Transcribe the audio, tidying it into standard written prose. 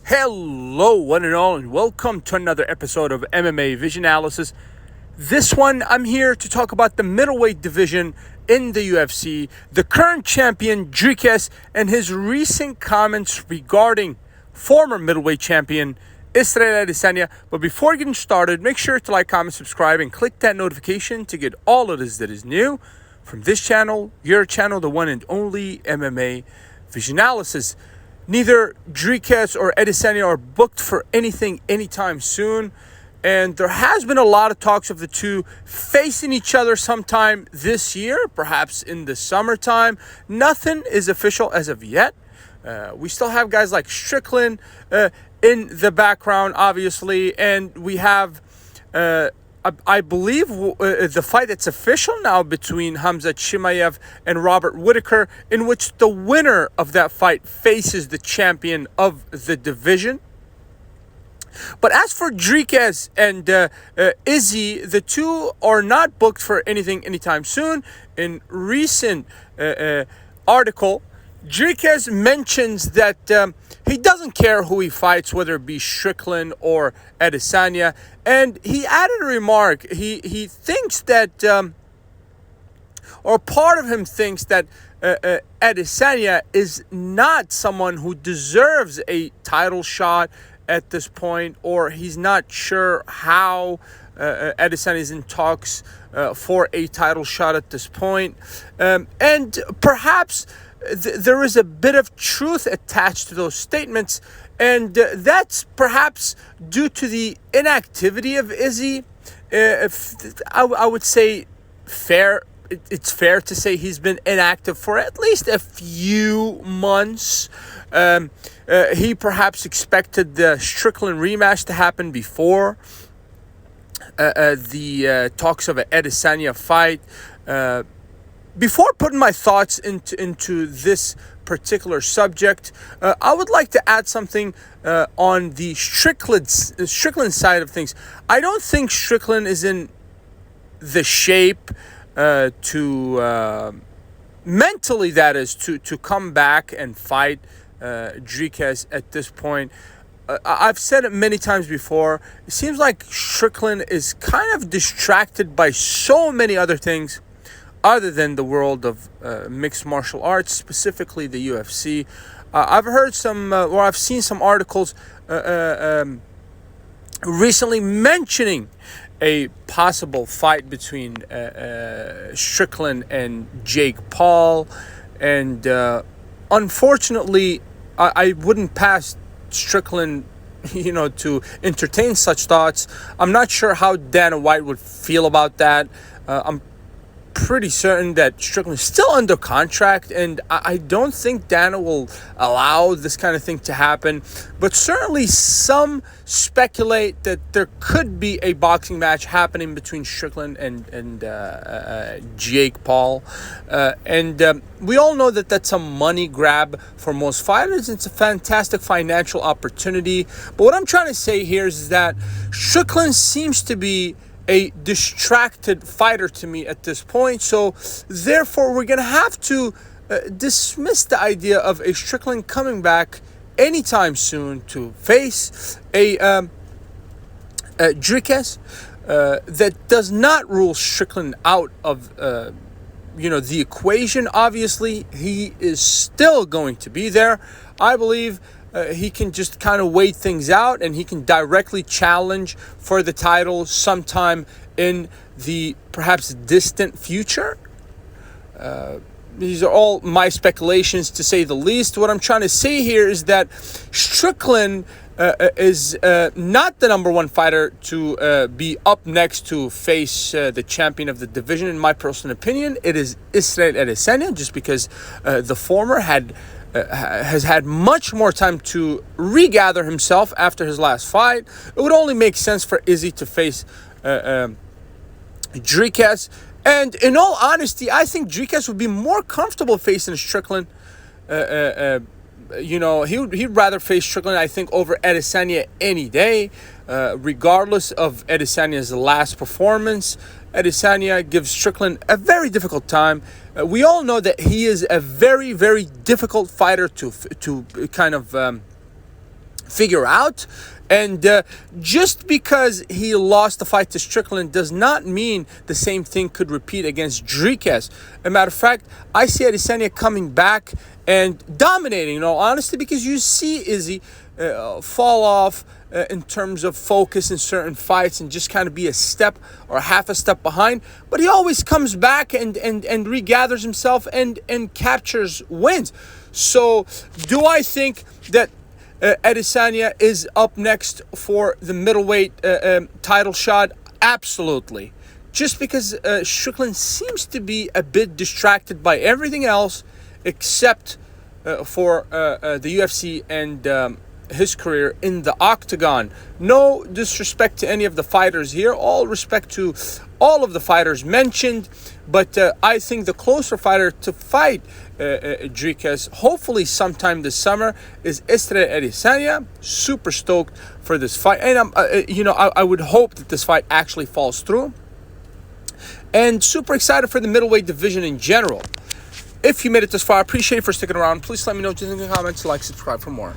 Hello, one and all, and welcome to another episode of MMA Vision Analysis. This one, I'm here to talk about the middleweight division in the UFC, the current champion, Dricus, and his recent comments regarding former middleweight champion, Israel Adesanya. But before getting started, make sure to like, comment, subscribe, and click that notification to get all of this that is new from this channel, your channel, the one and only MMA Vision Analysis. Neither Dricus or Adesanya are booked for anything anytime soon. And there has been a lot of talks of the two facing each other sometime this year, perhaps in the summertime. Nothing is official as of yet. We still have guys like Strickland in the background, obviously. And we have, I believe, the fight that's official now between Hamza Chimaev and Robert Whittaker, in which the winner of that fight faces the champion of the division. But as for Dricus and Izzy, the two are not booked for anything anytime soon. In recent article, Dricus mentions that he doesn't care who he fights, whether it be Strickland or Adesanya. And he added a remark. He thinks that, or part of him thinks that Adesanya is not someone who deserves a title shot at this point, or he's not sure how Adesanya is in talks for a title shot at this point. And perhaps there is a bit of truth attached to those statements, and that's perhaps due to the inactivity of Izzy. I would say it's fair to say he's been inactive for at least a few months. He perhaps expected the Strickland rematch to happen before the talks of an Adesanya fight. Before putting my thoughts into this particular subject, I would like to add something on the Strickland side of things. I don't think Strickland is in the shape to mentally, that is, to come back and fight Dricus at this point. I've said it many times before. It seems like Strickland is kind of distracted by so many other things other than the world of mixed martial arts, specifically the UFC. I've heard or I've seen some articles recently mentioning a possible fight between Strickland and Jake Paul. And unfortunately, I wouldn't pass Strickland, to entertain such thoughts. I'm not sure how Dana White would feel about that. I'm pretty certain that Strickland is still under contract, and I don't think Dana will allow this kind of thing to happen. But certainly some speculate that there could be a boxing match happening between Strickland and Jake Paul. And we all know that that's a money grab for most fighters. It's a fantastic financial opportunity. But what I'm trying to say here is that Strickland seems to be a distracted fighter to me at this point. So therefore, we're going to have to dismiss the idea of a Strickland coming back anytime soon to face a Dricus. That does not rule Strickland out of the equation. Obviously, he is still going to be there. I believe he can just kind of wait things out, and he can directly challenge for the title sometime in the perhaps distant future. These are all my speculations, to say the least. What I'm trying to say here is that Strickland is not the number one fighter to be up next to face the champion of the division. In my personal opinion, it is Israel Adesanya, just because the former has had much more time to regather himself after his last fight. It would only make sense for Izzy to face Dricus. And in all honesty, I think Dricus would be more comfortable facing Strickland. He'd rather face Strickland, I think, over Adesanya any day, regardless of Adesanya's last performance. Adesanya gives Strickland a very difficult time. We all know that he is a very, very difficult fighter to kind of figure out. And just because he lost the fight to Strickland does not mean the same thing could repeat against Dricus. As a matter of fact, I see Adesanya coming back and dominating, in all honesty, because you see Izzy fall off in terms of focus in certain fights and just kind of be a step or half a step behind. But he always comes back and regathers himself and captures wins. So do I think that Adesanya is up next for the middleweight title shot? Absolutely. Just because Strickland seems to be a bit distracted by everything else except for the UFC and his career in the octagon. No disrespect to any of the fighters here. All respect to all of the fighters mentioned. But I think the closer fighter to fight Dricus, hopefully sometime this summer, is Israel Adesanya. Super stoked for this fight. And I would hope that this fight actually falls through. And super excited for the middleweight division in general. If you made it this far, I appreciate it for sticking around. Please let me know what you think in the comments. Like, subscribe for more.